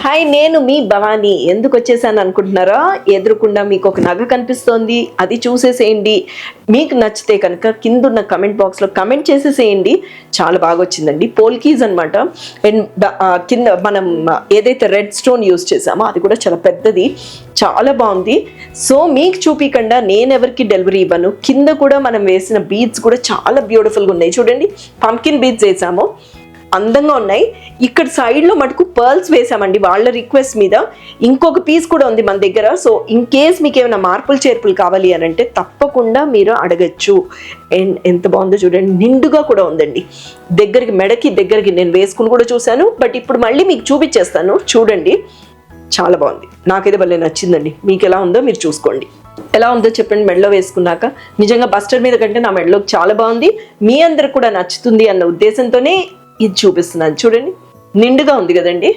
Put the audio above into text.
Hi, నేను మీ భవానీ. ఎందుకు వచ్చేసాను అనుకుంటున్నారా? ఎదురుకుండా మీకు ఒక నగ కనిపిస్తోంది, అది చూసేసేయండి. మీకు నచ్చితే కనుక కింద ఉన్న కమెంట్ బాక్స్లో కమెంట్ చేసేసేయండి. చాలా బాగా వచ్చిందండి. పోల్కీస్ అనమాట. అండ్ కింద మనం ఏదైతే రెడ్ స్టోన్ యూజ్ చేసామో అది కూడా చాలా పెద్దది, చాలా బాగుంది. సో మీకు చూపించకుండా నేను ఎవరికి డెలివరీ ఇవ్వను. కింద కూడా మనం వేసిన బీడ్స్ కూడా చాలా బ్యూటిఫుల్గా ఉన్నాయి. చూడండి, పంకిన్ బీడ్స్ వేసాము, అందంగా ఉన్నాయి. ఇక్కడ సైడ్లో మటుకు పర్ల్స్ వేసామండి వాళ్ళ రిక్వెస్ట్ మీద. ఇంకొక పీస్ కూడా ఉంది మన దగ్గర. సో ఇన్ కేస్ మీకు ఏమైనా మార్పులు చేర్పులు కావాలి అని అంటే తప్పకుండా మీరు అడగచ్చు. అండ్ ఎంత బాగుందో చూడండి, నిండుగా కూడా ఉందండి. మెడకి దగ్గరికి నేను వేసుకుని కూడా చూశాను, బట్ ఇప్పుడు మళ్ళీ మీకు చూపించేస్తాను. చూడండి, చాలా బాగుంది. నాకైతే భలే నచ్చిందండి. మీకు ఎలా ఉందో మీరు చూసుకోండి. ఎలా ఉందో చెప్పండి. మెడలో వేసుకున్నాక నిజంగా బస్టర్ మీద కంటే నా మెడలోకి చాలా బాగుంది. మీ అందరికి కూడా నచ్చుతుంది అన్న ఉద్దేశంతోనే ఇది చూపిస్తున్నాను. చూడండి, నిండుగా ఉంది కదండి.